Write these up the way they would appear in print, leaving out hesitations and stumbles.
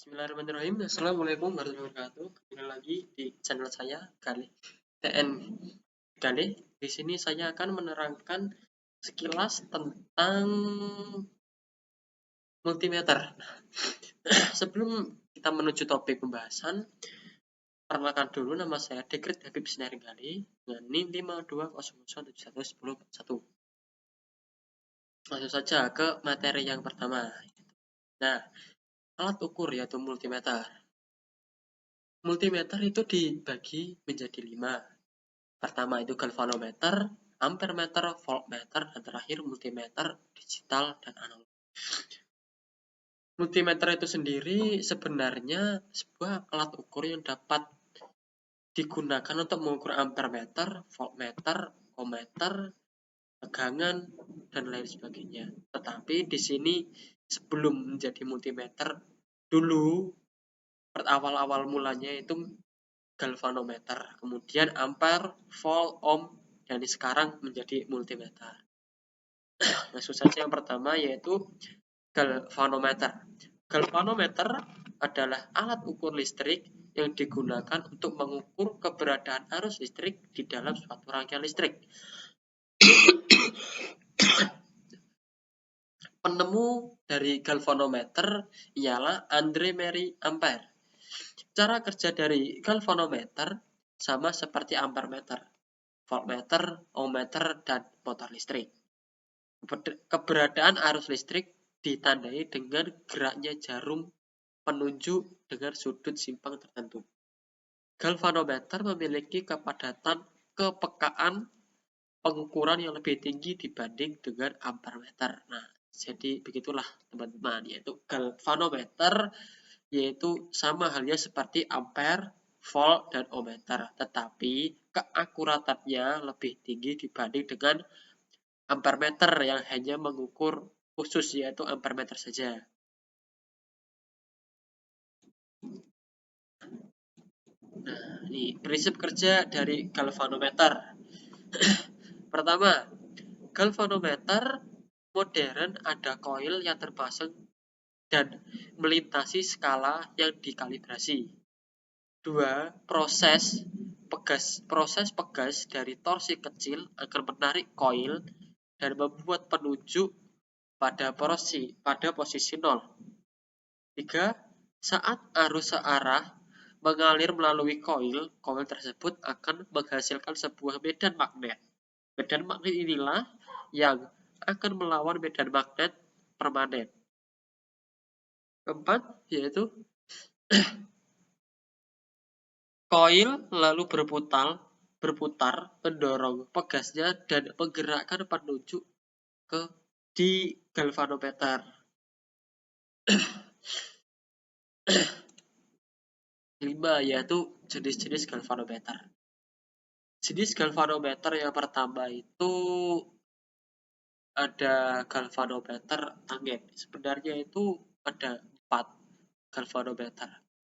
Bismillahirrahmanirrahim. Assalamualaikum warahmatullahi wabarakatuh. Kembali lagi di channel saya Galih TN Galih. Di sini saya akan menerangkan sekilas tentang multimeter. Sebelum kita menuju topik pembahasan, perkenalkan dulu nama saya Dekrit Habib Sinar Galih dengan NIM 5200711041. Langsung saja ke materi yang pertama. Nah, alat ukur yaitu multimeter. Multimeter itu dibagi menjadi 5. Pertama itu galvanometer, ampermeter, voltmeter, dan terakhir multimeter digital dan analog. Multimeter itu sendiri sebenarnya sebuah alat ukur yang dapat digunakan untuk mengukur ampermeter, voltmeter, ohmmeter, tegangan, dan lain sebagainya. Tetapi di sini sebelum menjadi multimeter, dulu awal-awal mulanya itu galvanometer, kemudian ampere, volt, ohm, dan sekarang menjadi multimeter. Langsung saja yang pertama yaitu galvanometer. Galvanometer adalah alat ukur listrik yang digunakan untuk mengukur keberadaan arus listrik di dalam suatu rangkaian listrik. Penemu dari galvanometer ialah André Marie Ampere. Cara kerja dari galvanometer sama seperti ampermeter, voltmeter, ohmmeter, dan motor listrik. Keberadaan arus listrik ditandai dengan geraknya jarum penunjuk dengan sudut simpang tertentu. Galvanometer memiliki kepekaan pengukuran yang lebih tinggi dibanding dengan ampermeter. Nah, jadi begitulah teman-teman, yaitu galvanometer yaitu sama halnya seperti ampere, volt, dan ohmmeter, tetapi keakuratannya lebih tinggi dibanding dengan ampermeter yang hanya mengukur khusus yaitu ampermeter saja. Nah, ini prinsip kerja dari galvanometer. Pertama, galvanometer modern ada koil yang terpasang dan melintasi skala yang dikalibrasi. 2. Proses pegas dari torsi kecil akan menarik koil dan membuat penunjuk pada posisi 0. 3. Saat arus searah mengalir melalui koil tersebut akan menghasilkan sebuah medan magnet. Medan magnet inilah yang akan melawan medan magnet permanen. 4. Yaitu koil lalu berputar mendorong pegasnya dan menggerakkan penunjuk di galvanometer. 5. Yaitu jenis-jenis galvanometer. Jenis galvanometer yang pertama itu ada galvanometer tangen. Sebenarnya itu ada 4 galvanometer.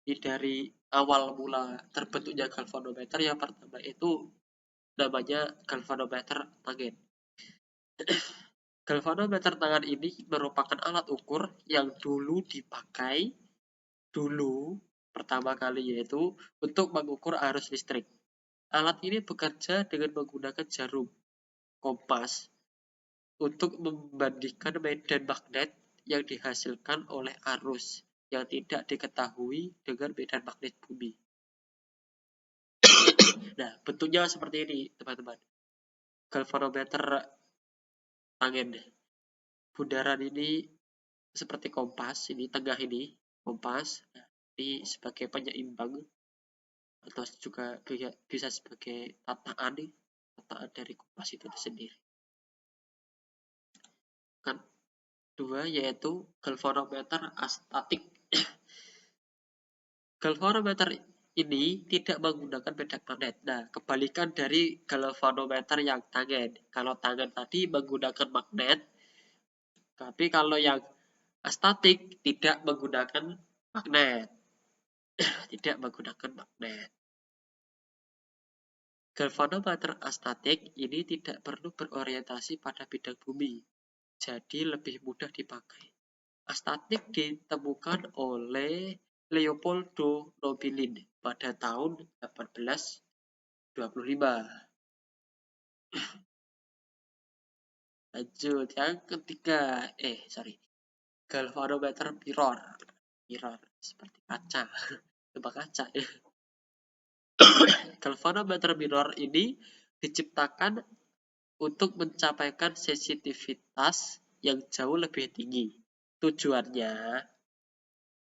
Ini dari awal mula terbentuknya galvanometer yang pertama itu namanya galvanometer tangen. Galvanometer tangan ini merupakan alat ukur yang dulu pertama kali yaitu untuk mengukur arus listrik. Alat ini bekerja dengan menggunakan jarum kompas untuk membandingkan medan magnet yang dihasilkan oleh arus yang tidak diketahui dengan medan magnet bumi. Nah, bentuknya seperti ini, teman-teman. Galvanometer tangen. Bundaran ini seperti kompas, ini tengah ini kompas. Nah, ini sebagai penyeimbang atau juga bisa sebagai tataan dari kompas itu sendiri. Kan 2 yaitu galvanometer astatik. Galvanometer ini tidak menggunakan medan magnet. Nah, kebalikan dari galvanometer yang tangen. Kalau tangen tadi menggunakan magnet, tapi kalau yang astatik tidak menggunakan magnet. Tidak menggunakan magnet. Galvanometer astatik ini tidak perlu berorientasi pada bidang bumi, jadi lebih mudah dipakai. Astatik ditemukan oleh Leopoldo Nobilin pada tahun 1825. Lanjut yang ketiga, galvanometer mirror. Mirror seperti kaca, coba kaca ya. Galvanometer mirror ini diciptakan untuk mencapaikan sensitivitas yang jauh lebih tinggi. Tujuannya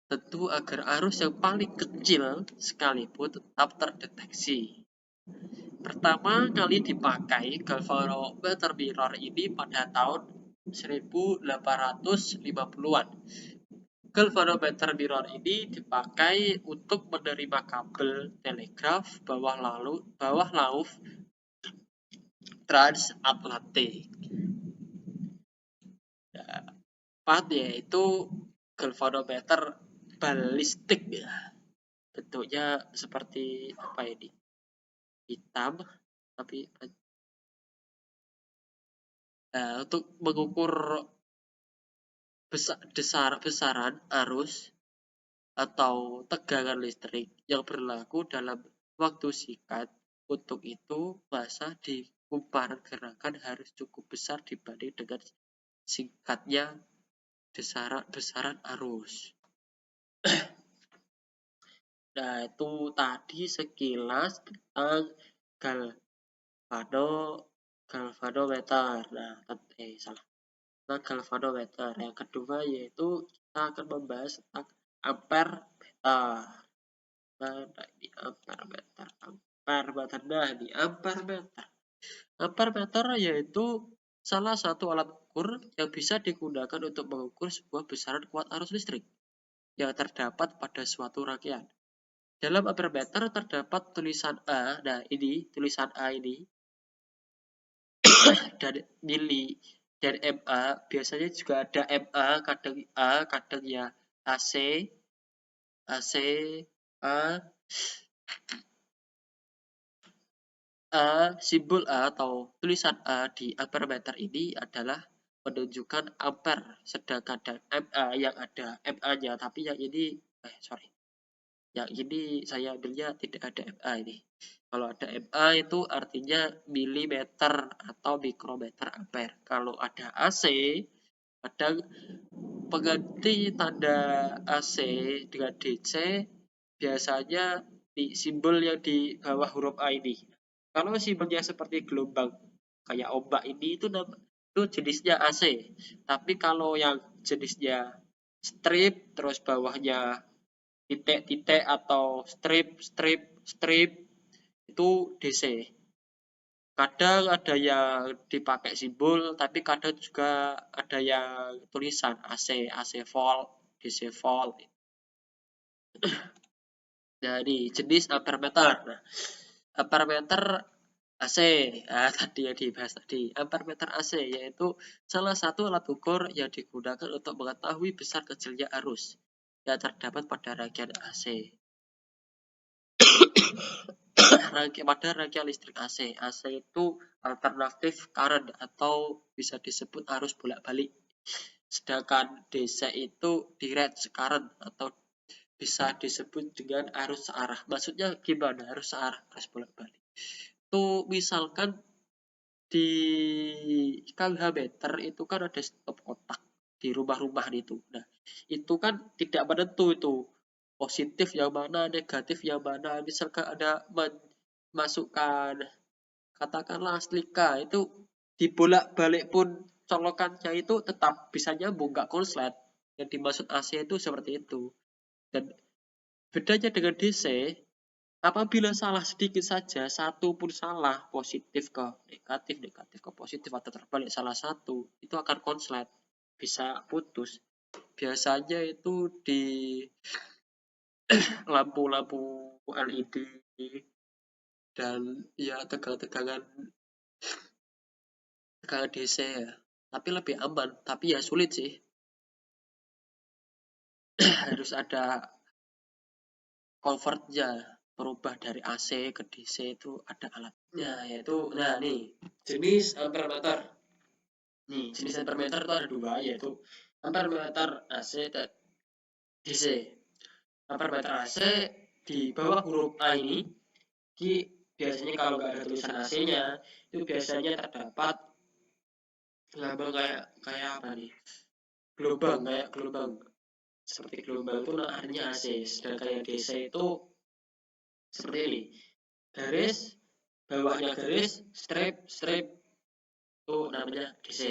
tentu agar arus yang paling kecil sekalipun tetap terdeteksi. Pertama kali dipakai galvanometer mirror ini pada tahun 1850-an. Galvanometer mirror ini dipakai untuk menerima kabel telegraf bawah laut transatlantik. Empat yaitu galvanometer balistik ya. Bentuknya seperti apa ini? Hitam tapi untuk mengukur besaran arus atau tegangan listrik yang berlaku dalam waktu singkat. Untuk itu, massa di kumparan gerakan harus cukup besar dibanding dengan singkatnya besaran arus. Nah, itu tadi sekilas tentang galvanometer. Galvanometer. Yang kedua yaitu kita akan membahas tentang ampere meter. Nah, ini ampere meter. Nah, ini ampere meter. Ampere meter yaitu salah satu alat ukur yang bisa digunakan untuk mengukur sebuah besaran kuat arus listrik yang terdapat pada suatu rangkaian. Dalam ampere meter terdapat tulisan A. Nah, ini tulisan A ini dan mili dan MA. Biasanya juga ada MA, kadang A, kadang ya AC, A, simbol A atau tulisan A di ampere meter ini adalah menunjukkan ampere, sedangkan MA yang ada MA-nya, tapi yang ini yang ini saya ambilnya tidak ada MA ini. Kalau ada MA itu artinya milimeter atau mikrometer ampere. Kalau ada AC, kadang pengganti tanda AC dengan DC biasanya di simbol yang di bawah huruf A ini. Kalau simbolnya seperti gelombang kayak ombak ini itu jenisnya AC. Tapi kalau yang jenisnya strip terus bawahnya titik-titik atau strip itu DC. Kadang ada yang dipakai simbol, tapi kadang juga ada yang tulisan AC volt, DC volt. Dari jenis ampere meter. Nah, ampere meter AC, tadi yang dibahas tadi, ampere meter AC yaitu salah satu alat ukur yang digunakan untuk mengetahui besar kecilnya arus yang terdapat pada rangkaian AC. Pada rangkaian listrik AC. AC itu alternatif current atau bisa disebut arus bolak-balik. Sedangkan DC itu direct current atau bisa disebut dengan arus searah. Maksudnya gimana arus searah, arus bolak-balik? Itu misalkan di KH meter itu kan ada stop kotak di rumah-rumah itu. Nah, itu kan tidak menentu itu. Positif yang mana, negatif yang mana. Misalkan ada masukkan katakanlah setrika itu dibolak-balik pun colokannya itu tetap bisa nyambung, nggak konslet. Yang dimaksud AC itu seperti itu. Dan bedanya dengan DC, apabila salah sedikit saja, satu pun salah, positif ke negatif, negatif ke positif, atau terbalik salah satu, itu akan konslet, bisa putus. Biasanya itu di lampu-lampu LED dan ya tegangan DC ya. Tapi lebih aman, tapi ya sulit sih. Harus ada convertnya, berubah dari AC ke DC itu ada alatnya, yaitu nah nih jenis ampere meter. Nih jenis ampere meter itu ada dua, yaitu ampere meter AC dan DC. Ampermeter AC di bawah huruf A ini, biasanya kalau nggak ada tulisan AC-nya, itu biasanya terdapat lambang kayak apa nih? Kayak gelombang. Seperti gelombang itu artinya AC. Sedangkan yang DC itu seperti ini. Garis, bawahnya garis, strip, itu namanya DC.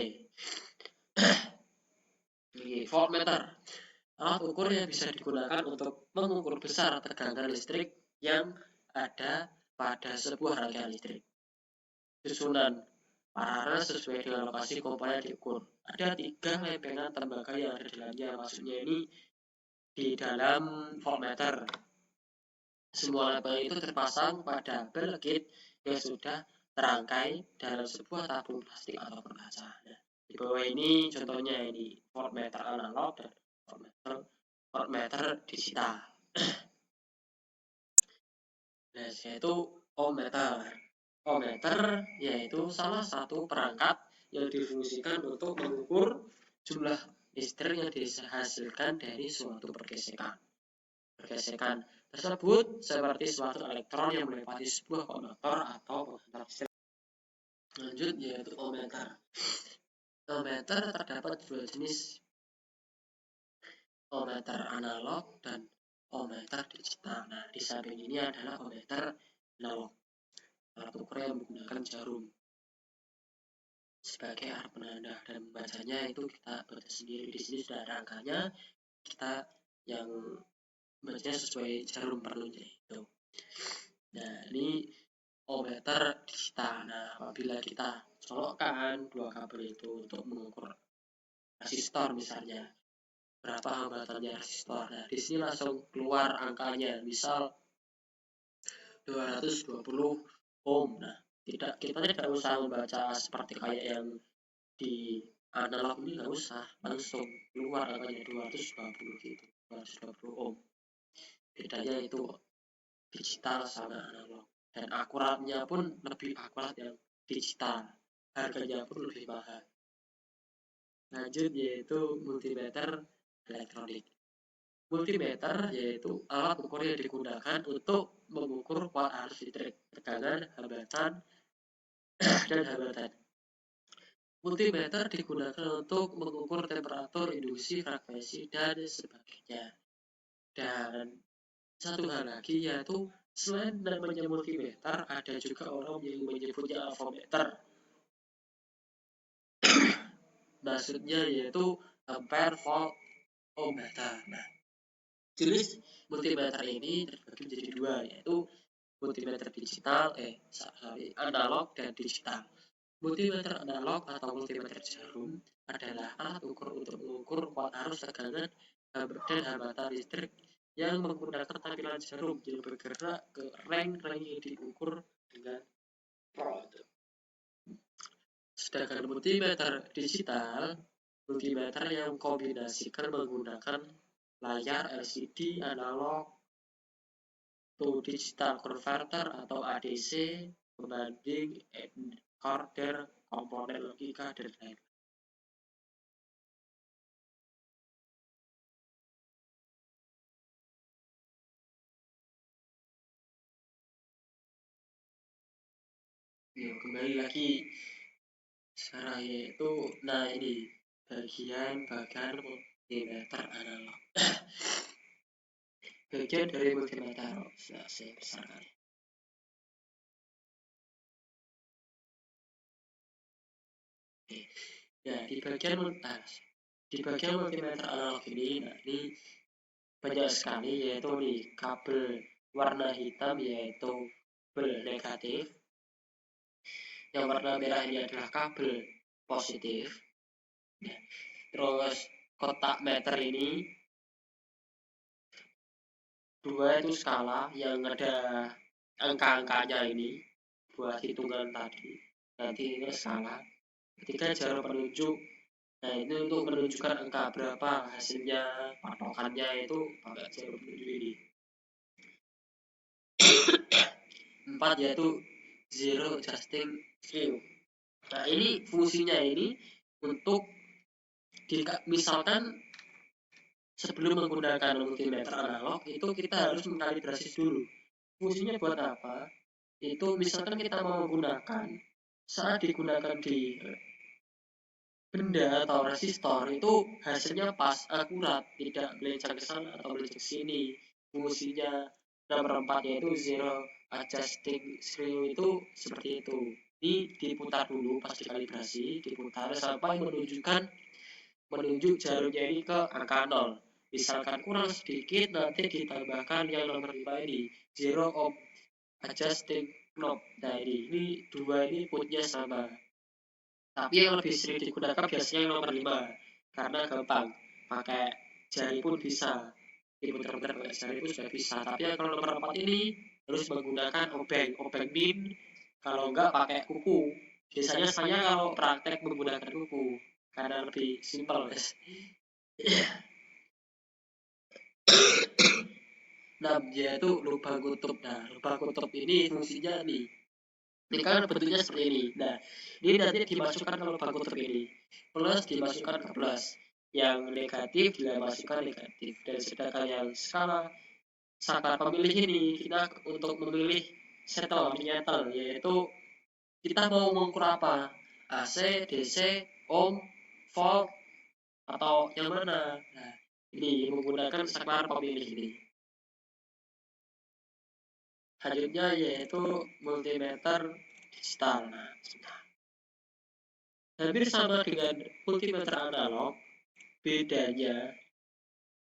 Voltmeter, alat ukur yang bisa digunakan untuk mengukur besar tegangan listrik yang ada pada sebuah rangkaian listrik. Susunan paralel sesuai dengan lokasi komponen diukur. Ada 3 lempengan tembaga yang ada di dalamnya, maksudnya ini di dalam voltmeter. Semua lempengan itu terpasang pada bel gate yang sudah terangkai dalam sebuah tabung plastik ataupun kaca. Nah, di bawah ini contohnya ini voltmeter analog dan voltmeter digital. Nah, yaitu ohmmeter. Ohmmeter yaitu salah satu perangkat yang difungsikan untuk mengukur jumlah listrik yang dihasilkan dari suatu pergesekan. Pergesekan tersebut seperti suatu elektron yang melewati sebuah konduktor atau penghantar listrik. Lanjut yaitu ohmmeter. Ohmmeter terdapat 2 jenis, ohmmeter analog dan ohmmeter digital. Nah, di samping ini adalah ohmmeter analog, alat ukur yang menggunakan jarum sebagai alat penanda, dan membacanya itu kita baca sendiri. Di sini sudah ada angkanya, kita yang bacanya sesuai jarum perlunya itu. Nah, ini ohmmeter digital. Nah, apabila kita colokkan 2 kabel itu untuk mengukur resistor misalnya, berapa hambatannya resistor. Nah, di sini langsung keluar angkanya, misal 220 ohm. Nah, kita tidak usah membaca seperti kayak yang di analog ini, nggak usah, langsung keluar angkanya 220 gitu, 220 ohm. Bedanya itu digital sama analog, dan akuratnya pun lebih akurat yang digital, harganya pun lebih mahal. Lanjut yaitu multimeter elektronik. Multimeter yaitu alat ukur yang digunakan untuk mengukur kuat arus listrik, tegangan, hambatan, dan hambatan. Multimeter digunakan untuk mengukur temperatur, induksi, frekuensi, dan sebagainya. Dan satu hal lagi yaitu selain namanya multimeter, ada juga orang yang menyebutnya avometer. Maksudnya yaitu ampere, volt, ohmmeter. Nah, jenis multimeter ini terbagi menjadi 2, yaitu multimeter digital, analog dan digital. Multimeter analog atau multimeter jarum adalah alat ukur untuk mengukur kuat arus, tegangan, dan hambatan listrik yang menggunakan tampilan jarum yang bergerak ke reng-reng yang diukur dengan prod. Sedangkan multimeter digital, multimeter yang kombinasikan menggunakan layar LCD analog to digital converter atau ADC, pembanding, encoder, komponen logika, dan lain-lain. Ya, kembali lagi sekarang yaitu, nah ini bagian multimeter analog. Bagian dari multimeter, saya besarkan. Oke. Ya, di bagian multimeter analog ini, nah ini banyak sekali, yaitu nih kabel warna hitam yaitu kabel negatif, yang warna merah ini adalah kabel positif. Nah, terus kotak meter ini 2 itu skala yang ada angka-angkanya ini buat hitungan tadi, nanti ini skala. Ketika jarum penunjuk, nah ini untuk menunjukkan angka berapa hasilnya, patokannya itu pakai jarum penunjuk ini. 4 yaitu zero adjusting screw. Nah, ini fungsinya ini untuk misalkan sebelum menggunakan multimeter analog itu kita harus mengkalibrasi dulu. Fungsinya buat apa? Itu misalkan kita mau menggunakan, saat digunakan di benda atau resistor itu hasilnya pas, akurat, tidak melenceng ke sana atau melenceng ke sini. Fungsinya nomor 4 yaitu zero adjusting screw itu seperti itu. Ini diputar dulu pas dikalibrasi, diputar sampai menunjuk jarumnya ini ke angka 0. Misalkan kurang sedikit, nanti ditambahkan yang nomor 5 ini, zero ohm adjusting knob. Nah ini dua ini putnya sama. Tapi yang lebih sering digunakan biasanya yang nomor 5 karena gampang, pakai jari pun bisa, diputar-putar pakai jari pun sudah bisa. Tapi yang kalau nomor 4 ini harus menggunakan obeng min, kalau enggak pakai kuku. Biasanya saya kalau praktek menggunakan kuku karena lebih simpel, guys. Nah, dia itu lubang kutub. Nah, lubang kutub ini fungsinya nih, ini kan bentuknya seperti ini. Nah, ini nanti dimasukkan ke lubang kutub ini, plus dimasukkan ke plus, yang negatif dimasukkan negatif. Dan sedangkan yang skala pemilih ini, kita untuk memilih setel menyettle, yaitu kita mau mengukur apa, AC, DC, ohm, volt, atau yang mana. Nah, ini menggunakan skala pemilih ini. Selanjutnya yaitu multimeter digital. Nah, hampir sama dengan multimeter analog, bedanya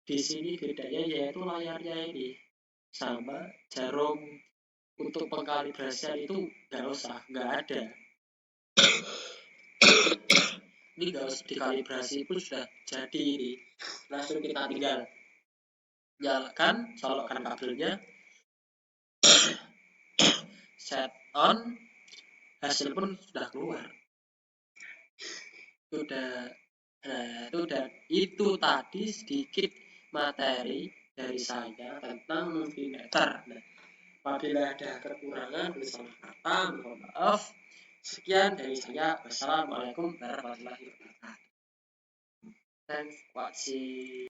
di sini yaitu layarnya ini sama jarum untuk pengkalibrasian itu nggak ada. Ini nggak usah dikalibrasi pun sudah jadi ini. Langsung kita tinggal nyalakan, colokkan kabelnya, set on, hasil pun sudah keluar. Itu tadi sedikit materi dari saya tentang multimeter. Nah, apabila ada kekurangan salah kata, mohon maaf. Sekian dari saya. Wassalamualaikum warahmatullahi wabarakatuh. Thanks for watching.